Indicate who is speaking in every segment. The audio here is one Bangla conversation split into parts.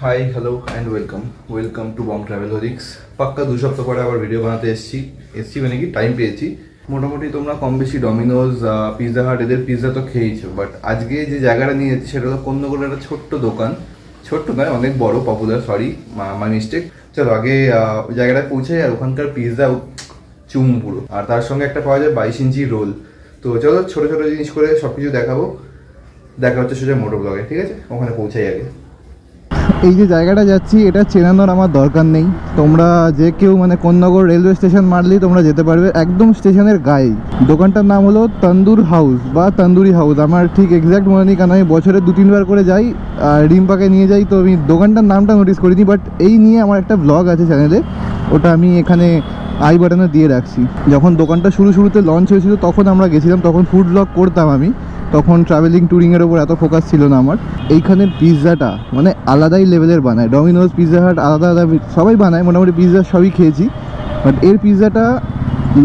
Speaker 1: High hello and welcome to Bong Travelrix. পাক্কা 2 সপ্তাহ পরে আবার ভিডিও বানাতে এসছি মানে কি টাইম পেয়েছি। মোটামুটি তোমরা কম বেশি ডমিনোজ, পিৎজা হাট এদের পিৎজা তো খেয়েছো, বাট আজকে যে জায়গাটা নিয়ে যাচ্ছি সেটা হলো কোন্নগরের একটা ছোট্ট দোকান। ছোট্ট নয়, অনেক বড়, পপুলার, সরি মাই মিস্টেক। চলো আগে জায়গাটায় পৌঁছাই আর ওখানকার পিৎজা চুম পুরো, আর তার সঙ্গে একটা পাওয়া যায় 22 ইঞ্চি রোল। তো চলো ছোটো ছোটো জিনিস করে সব কিছু দেখাবো। দেখা হচ্ছে সোজা মোটো ব্লগে, ঠিক আছে? ওখানে পৌঁছাই আগে।
Speaker 2: এই যে জায়গাটা যাচ্ছি এটা চেনানোর আমার দরকার নেই, তোমরা যে কেউ মানে কোন্নগর রেলওয়ে স্টেশন মারলেই তোমরা যেতে পারবে, একদম স্টেশনের গায়ে। দোকানটার নাম হলো তন্দুর হাউস বা তন্দুরি হাউস, আমার ঠিক এক্স্যাক্ট মনে নেই, কারণ আমি বছরে 2-3 বার করে যাই আর রিম্পাকে নিয়ে যাই, তো আমি দোকানটার নামটা নোটিস করিনি। বাট এই নিয়ে আমার একটা ব্লগ আছে চ্যানেলে, ওটা আমি এখানে আই বাটনে দিয়ে রাখছি। যখন দোকানটা শুরুতে লঞ্চ হয়েছিল তখন আমরা গেছিলাম, তখন ফুড ব্লগ করতাম আমি, তখন ট্রাভেলিং ট্যুরিংয়ের ওপর এত ফোকাস ছিল না আমার। এইখানের পিৎজাটা মানে আলাদাই লেভেলের বানায়। ডমিনোজ, পিৎজা হাট আলাদা আলাদা সবাই বানায়, মোটামুটি পিৎজা সবই খেয়েছি, বাট এর পিৎজাটা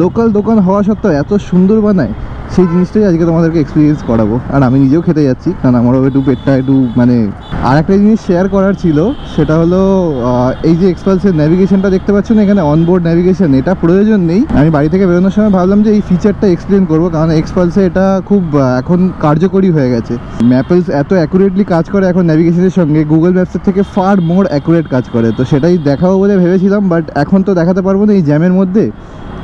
Speaker 2: লোকাল দোকান হওয়া সত্ত্বেও এত সুন্দর বানায়, সেই জিনিসটাই আজকে তোমাদেরকে এক্সপিরিয়েন্স করাবো। আর আমি নিজেও খেতে যাচ্ছি, কারণ আমারও একটু পেটটা একটু মানে। আর একটা জিনিস শেয়ার করার ছিল, সেটা হলো এই যে এক্সপালসের ন্যাভিগেশনটা দেখতে পাচ্ছ না এখানে, অনবোর্ড ন্যাভিগেশন, এটা প্রয়োজন নেই। আমি বাড়ি থেকে বেরোনোর সময় ভাবলাম যে এই ফিচারটা এক্সপ্লেন করবো, কারণ এক্সপালসে এটা খুব এখন কার্যকরী হয়ে গেছে। ম্যাপেলস এত অ্যাকুরেটলি কাজ করে এখন ন্যাভিগেশনের সঙ্গে, গুগল ম্যাপসের থেকে ফার মোর অ্যাকুরেট কাজ করে। তো সেটাই দেখাবো বলে ভেবেছিলাম, বাট এখন তো দেখাতে পারবো না এই জ্যামের মধ্যে,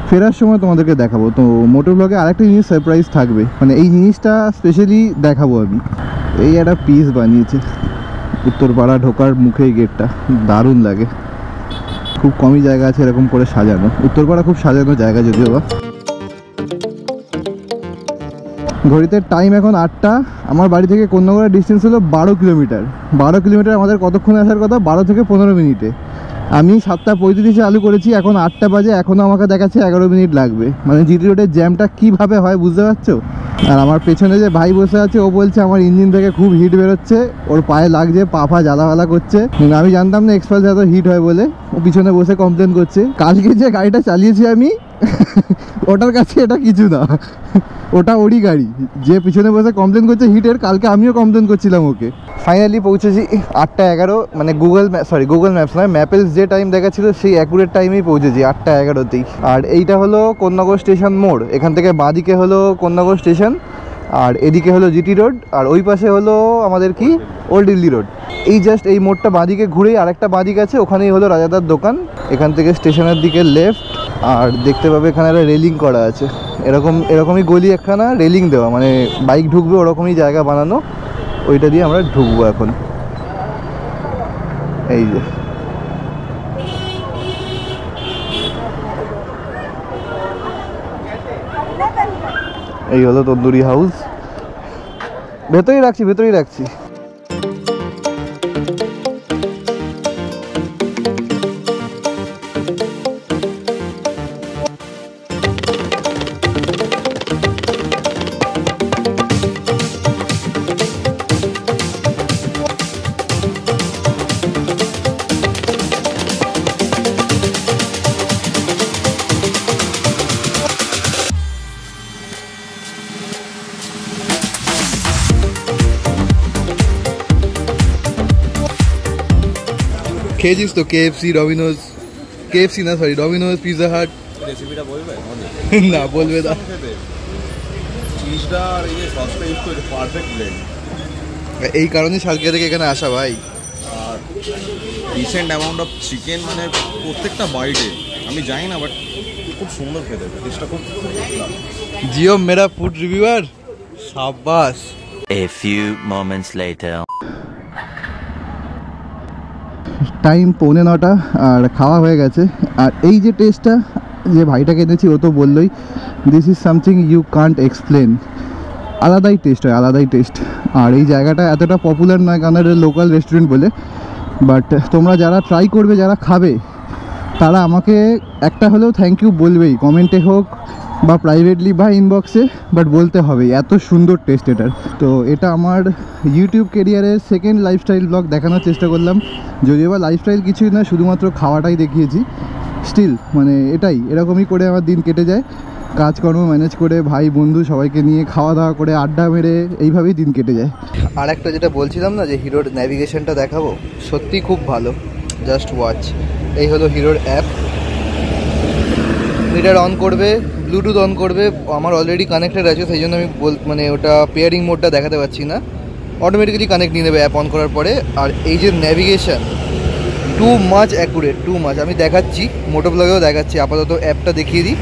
Speaker 2: ফেরার সময় তোমাদেরকে দেখাবো। তো মোটর ব্লগে আরেকটা জিনিস সারপ্রাইজ থাকবে, মানে এই জিনিসটা স্পেশালি দেখাবো আমি। এই একটা পিস বানিয়েছে উত্তরপাড়া ঢোকার মুখেই, গেটটা দারুণ লাগে। খুব কমই জায়গা আছে এরকম করে সাজানো, উত্তরপাড়া খুব সাজানো জায়গা যদিও বা। ঘড়িতে টাইম এখন 8টা। আমার বাড়ি থেকে কোন্নগরের ডিস্টেন্স হলো 12 কিলোমিটার। 12 কিলোমিটার আমাদের কতক্ষণে আসার কথা? 12 থেকে 15 মিনিটে। আমি 7:35 চালু করেছি, এখন 8টা বাজে, এখনও আমাকে দেখাচ্ছে 11 মিনিট লাগবে। মানে জিটি রোডের জ্যামটা কীভাবে হয় বুঝতে পারছো? আর আমার পেছনে যে ভাই বসে আছে ও বলছে আমার ইঞ্জিন থেকে খুব হিট বেরোচ্ছে, ওর পায়ে লাগছে, পা জ্বালা করছে। আমি জানতাম না এক্সপালস এত হিট হয় বলে। ও পিছনে বসে কমপ্লেন করছে। কালকে যে গাড়িটা চালিয়েছি আমি ওটার কাছে এটা কিছু না, ওটা ওরই গাড়ি। যে পিছনে বসে কমপ্লেন করছে হিটের, কালকে আমিও কমপ্লেন করছিলাম ওকে। ফাইনালি পৌঁছেছি 8:11। মানে গুগল ম্যাপস নয়, ম্যাপেলস যে টাইম দেখাচ্ছিল সেই অ্যাকুরেট টাইমেই পৌঁছেছি, 8:11তেই। আর এইটা হলো কোন্নগর স্টেশন মোড়। এখান থেকে বাঁদিকে হলো কোন্নগর স্টেশন, আর এদিকে হলো জিটি রোড, আর ওই পাশে হলো আমাদের কি ওল্ড দিল্লি রোড। এই জাস্ট এই মোড়টা বাঁদিকে ঘুরেই আরেকটা বাঁদিক আছে, ওখানেই হলো রাজাদার দোকান। এখান থেকে স্টেশনের দিকে লেফট, আর দেখতে পাবে এখানে একটা রেলিং করা আছে, এরকমই গলি একখানা রেলিং দেওয়া, মানে বাইক ঢুকবে ওরকমই জায়গা বানানো, ওইটা দিয়ে আমরা ঢুকবো এখন। এই যে এই হলো তন্দুরি হাউস। ভেতরেই রাখছি। খেয়েছিস তো কেএফসি, ডমিনোজ, কেএফসি না সরি ডমিনোজ, পিৎজা হাট?
Speaker 3: রেসিপিটা বলবে?
Speaker 2: না বলবে না।
Speaker 3: চিজটা আর এই যে সসটা ইউজ করে পারফেক্ট ব্লেন্ড।
Speaker 2: এই কারণে সালকিয়া থেকে এখানে আসা ভাই।
Speaker 3: আর রিসেন্ট অ্যামাউন্ট অফ চিকেন, মানে প্রত্যেকটা বাইটে আমি জানি না, বাট খুব সুন্দর খেতে, টেস্টটা খুব।
Speaker 2: জিও মেরা ফুড রিভিউয়ার, শাবাশ।
Speaker 4: A few moments later.
Speaker 2: Time 8:45 আর খাওয়া হয়ে গেছে। আর এই যে টেস্টটা যে ভাইটাকে এনেছি ও তো বললোই, this is something you can't explain. আলাদাই টেস্ট হয়, আলাদাই টেস্ট। আর এই জায়গাটা এতটা পপুলার নয় কারণ এটা লোকাল রেস্টুরেন্ট বলে, বাট তোমরা যারা ট্রাই করবে, যারা খাবে, তারা আমাকে একটা হলেও থ্যাংক ইউ বলবেই, কমেন্টে হোক বা প্রাইভেটলি বা ইনবক্সে, বাট বলতে হবে এত সুন্দর টেস্ট এটার। তো এটা আমার ইউটিউব কেরিয়ারের সেকেন্ড লাইফস্টাইল ব্লগ দেখানোর চেষ্টা করলাম, যদিও বা লাইফস্টাইল কিছুই না, শুধুমাত্র খাওয়াটাই দেখিয়েছি। স্টিল মানে এরকমই করে আমার দিন কেটে যায়। কাজকর্ম ম্যানেজ করে ভাই বন্ধু সবাইকে নিয়ে খাওয়া দাওয়া করে আড্ডা মেরে এইভাবেই দিন কেটে যায়। আর একটা যেটা বলছিলাম না যে হিরোর ন্যাভিগেশনটা দেখাবো, সত্যি খুব ভালো, জাস্ট ওয়াচ। এই হলো হিরোর অ্যাপ, মিটার অন করবে, ব্লুটুথ অন করবে, আমার অলরেডি কানেক্টেড আছে সেই জন্য আমি মানে ওটা পেয়ারিং মোডটা দেখাতে পারছি না, অটোমেটিক্যালি কানেক্ট নিয়ে নেবে অ্যাপ অন করার পরে। আর এই যে navigation too much accurate, too much. আমি দেখাচ্ছি, মোটো ব্লগেও দেখাচ্ছি, আপাতত অ্যাপটা দেখিয়ে দিই।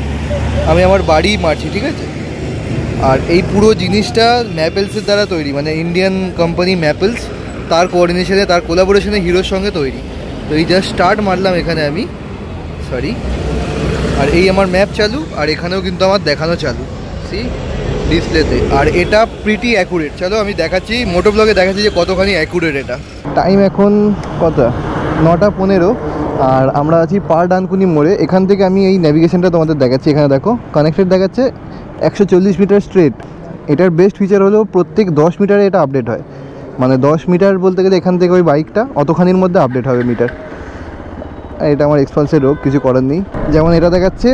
Speaker 2: আমি আমার বাড়ি মারছি, ঠিক আছে? আর এই পুরো জিনিসটা ম্যাপেলসের দ্বারা তৈরি, মানে ইন্ডিয়ান কোম্পানি ম্যাপেলস, তার কোঅর্ডিনেশনে, তার কোলাবোরেশনে হিরোর সঙ্গে তৈরি। তো এই জাস্ট স্টার্ট মারলাম এখানে আমি, সরি, আর এই আমার ম্যাপ চালু, আর এখানেও কিন্তু আমার দেখানো চালু, সি ডিসপ্লেতে। আর এটা প্রিটি অ্যাকুরেট। চলো আমি দেখাচ্ছি, মোটো ব্লগে দেখাচ্ছি যে কতখানি অ্যাকুরেট এটা। টাইম এখন কত, 9:15, আর আমরা আছি পার ডানকুনি মোড়ে। এখান থেকে আমি এই ন্যাভিগেশনটা তোমাদের দেখাচ্ছি। এখানে দেখো কানেক্টেড দেখাচ্ছে 140 মিটার স্ট্রেট। এটার বেস্ট ফিচার হলো প্রত্যেক 10 মিটারে এটা আপডেট হয়, মানে 10 মিটার বলতে গেলে এখান থেকে ওই বাইকটা অতখানির মধ্যে আপডেট হবে মিটার। এটা আমার এক্সপালসের রোগ, কিছু করার নেই। যেমন এটা দেখাচ্ছে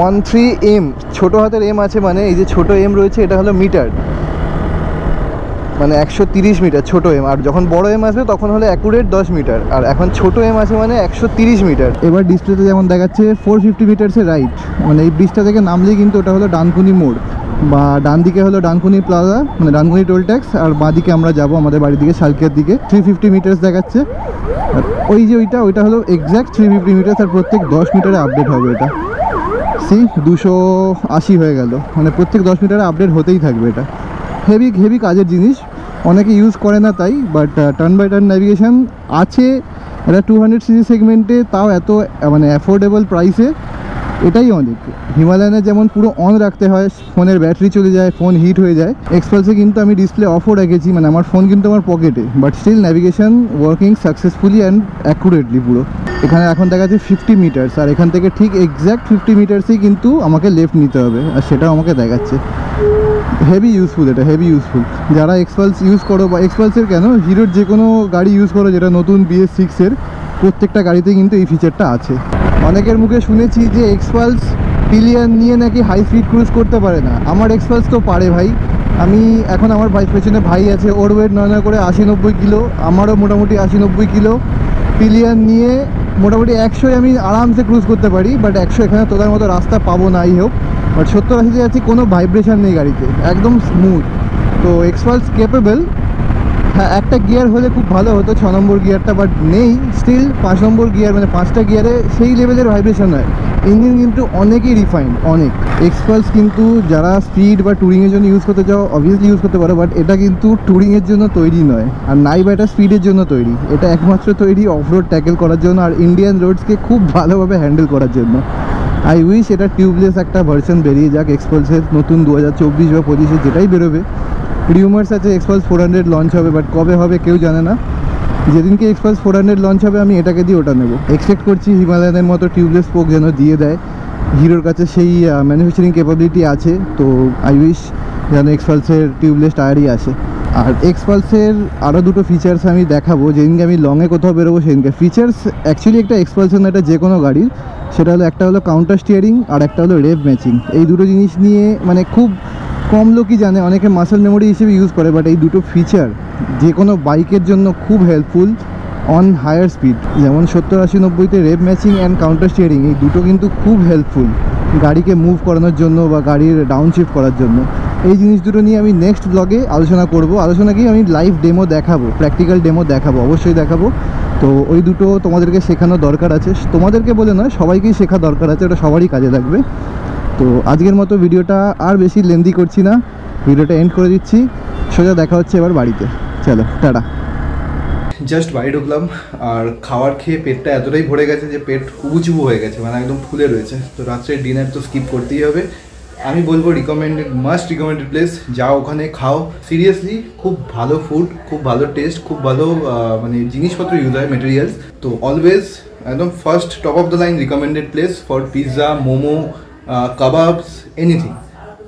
Speaker 2: 13M, ছোটো হাতের এম আছে, মানে এই যে ছোটো এম রয়েছে এটা হলো মিটার, মানে 130 মিটার ছোটো এম। আর যখন বড় এম আসবে তখন হলো অ্যাকুরেট 10 মিটার, আর এখন ছোটো এম আছে মানে 130 মিটার। এবার ডিসপ্লেতে যেমন দেখাচ্ছে 450 মিটার্সের রাইট, মানে এই ব্রিজটা থেকে নামলেই কিন্তু ওটা হলো ডানকুনি মোড়, বা ডান দিকে হলো ডানকুনি প্লাজা, মানে ডানকুনি টোল ট্যাক্স, আর বাঁ দিকে আমরা যাবো আমাদের বাড়ির দিকে শালকিয়ার দিকে। 350 মিটার্স দেখাচ্ছে, আর ওই যে ওইটা হলো এক্স্যাক্ট 350 মিটার্স, আর প্রত্যেক 10 মিটারে আপডেট হবে এটা। সি 280 হয়ে গেল, মানে প্রত্যেক 10 মিটারে আপডেট হতেই থাকবে। এটা হেভি কাজের জিনিস, অনেকে ইউজ করে না তাই, but turn by turn navigation আছে এটা 200cc সেগমেন্টে, তাও এত মানে অ্যাফোর্ডেবল প্রাইসে, এটাই অনেক। হিমালয়ানে যেমন পুরো অন রাখতে হয়, ফোনের ব্যাটারি চলে যায়, ফোন হিট হয়ে যায়, এক্সপালসে কিন্তু আমি ডিসপ্লে অফও রেখেছি, মানে আমার ফোন কিন্তু আমার পকেটে, but still navigation working successfully and accurately পুরো। এখানে এখন দেখাচ্ছে 50 মিটার্স, আর এখান থেকে ঠিক এক্স্যাক্ট 50 মিটার্সেই কিন্তু আমাকে লেফট নিতে হবে, আর সেটাও আমাকে দেখাচ্ছে। হেভি ইউজফুল, এটা হেভি ইউজফুল। যারা এক্সপালস ইউজ করো, বা এক্সপালসের কেন, হিরোর যে কোনো গাড়ি ইউজ করো যেটা নতুন BS6-এর, প্রত্যেকটা গাড়িতেই কিন্তু এই ফিচারটা আছে। অনেকের মুখে শুনেছি যে এক্সপালস পিলিয়ন নিয়ে নাকি হাই স্পিড ক্রুজ করতে পারে না। আমার এক্সপালস তো পারে ভাই। আমি এখন আমার পেছনে ভাই আছে, ওর ওয়েট নয় করে 80-90 কিলো, আমারও মোটামুটি 80-90 কিলো। পিলিয়ন নিয়ে মোটামুটি 100 আমি আরামসে ক্রুজ করতে পারি, বাট 100 এখানে তোলার মতো রাস্তা পাবো না, আই হোপ। বাট 70-80 যাচ্ছি, কোনো ভাইব্রেশন নেই গাড়িতে, একদম স্মুথ। তো এক্সপালস কেপেবল। হ্যাঁ, একটা গিয়ার হলে খুব ভালো হতো, 6 নম্বর গিয়ারটা, বাট নেই। স্টিল 5 নম্বর গিয়ার, মানে 5টা গিয়ারে সেই লেভেলের ভাইব্রেশন হয়। ইঞ্জিন কিন্তু অনেকই রিফাইন্ড, অনেক। এক্সপালস কিন্তু যারা স্পিড বা ট্যুরিংয়ের জন্য ইউজ করতে চাও অবভিয়াসলি ইউজ করতে পারো, বাট এটা কিন্তু ট্যুরিংয়ের জন্য তৈরি নয়, আর নাই বা এটা স্পিডের জন্য তৈরি। এটা একমাত্র তৈরি অফরোড ট্যাকেল করার জন্য, আর ইন্ডিয়ান রোডসকে খুব ভালোভাবে হ্যান্ডেল করার জন্য। আই উইশ এটা টিউবলেস একটা ভার্সন বেরিয়ে যাক এক্সপালসের, নতুন 2024 বা 25-এ যেটাই বেরোবে। রিউমার্স আছে এক্সপালস 400 লঞ্চ হবে, বাট কবে হবে কেউ জানে না। যেদিনকে এক্সপালস 400 লঞ্চ হবে আমি এটাকে দিয়ে ওটা নেব। এক্সপেক্ট করছি হিমালয়ানের মতো টিউবলেস স্পোক যেন দিয়ে দেয়, হিরোর কাছে সেই ম্যানুফ্যাকচারিং ক্যাপাবিলিটি আছে। তো আই উইশ যেন এক্সপালসের টিউবলেস টায়ারই আসে। আর এক্সপালসের আরও দুটো ফিচার্স আমি দেখাবো যেদিনকে আমি লংয়ে কোথাও বেরোবো সেদিনকে। ফিচার্স অ্যাকচুয়ালি একটা এক্সপালসের না, এটা যে কোনো গাড়ির, সেটা হলো একটা হলো কাউন্টার স্টিয়ারিং, আর একটা হলো রেভ ম্যাচিং। এই দুটো জিনিস নিয়ে মানে খুব কম লোকই জানে, অনেকে মাসেল মেমোরি হিসেবে ইউজ করে, বাট এই দুটো ফিচার যে কোনো বাইকের জন্য খুব হেল্পফুল অন হায়ার স্পিড। যেমন 70-80-90-তে rev matching and counter steering, এই দুটো কিন্তু খুব হেল্পফুল গাড়িকে মুভ করানোর জন্য বা গাড়ির ডাউন শিফট করার জন্য। এই জিনিস দুটো নিয়ে আমি নেক্সট ব্লগে আলোচনা করব। আলোচনা কি, আমি লাইভ ডেমো দেখাবো, প্র্যাকটিক্যাল ডেমো দেখাবো, অবশ্যই দেখাবো। তো ওই দুটো তোমাদেরকে শেখানো দরকার আছে, তোমাদেরকে বলে নয়, সবাইকেই শেখা দরকার আছে, ওটা সবারই কাজে লাগবে। তো আজকের মতো ভিডিওটা আর বেশি লেন্দি করছি না, ভিডিওটা এন্ড করে দিচ্ছি। সোজা দেখা হচ্ছে এবার বাড়িতে, চলো টাটা।
Speaker 1: জাস্ট বাড়ি ঢুকলাম, আর খাওয়ার খেয়ে পেটটা এতটাই ভরে গেছে যে পেট উবুচুবু হয়ে গেছে, মানে একদম ফুলে রয়েছে। তো রাত্রে ডিনার তো স্কিপ করতেই হবে। আমি বলবো রিকমেন্ডেড, মাস্ট রিকমেন্ডেড প্লেস, যাও ওখানে খাও। সিরিয়াসলি খুব ভালো ফুড, খুব ভালো টেস্ট, খুব ভালো মানে জিনিসপত্র ইউজ হয়, মেটেরিয়ালস। তো অলওয়েজ একদম first top of the line recommended place for pizza, momo, kebabs, anything.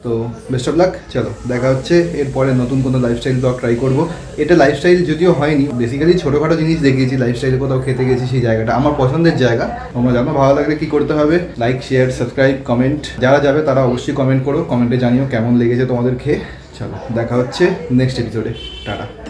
Speaker 1: তো বেস্ট অফ লাক। চলো দেখা হচ্ছে এরপরে নতুন কোনো লাইফস্টাইল ব্লগ ট্রাই করবো। এটা লাইফস্টাইল যদিও হয়নি, বেসিক্যালি ছোটোখাটো জিনিস দেখিয়েছি। লাইফস্টাইলে কোথাও খেতে গেছি, সেই জায়গাটা আমার পছন্দের জায়গা। তোমরা জানো, ভালো লাগলে কী করতে হবে? Like, share, subscribe, comment. যারা যাবে তারা অবশ্যই কমেন্ট করো, কমেন্টে জানিও কেমন লেগেছে তোমাদের খেয়ে। চলো দেখা হচ্ছে নেক্সট এপিসোডে। টাটা।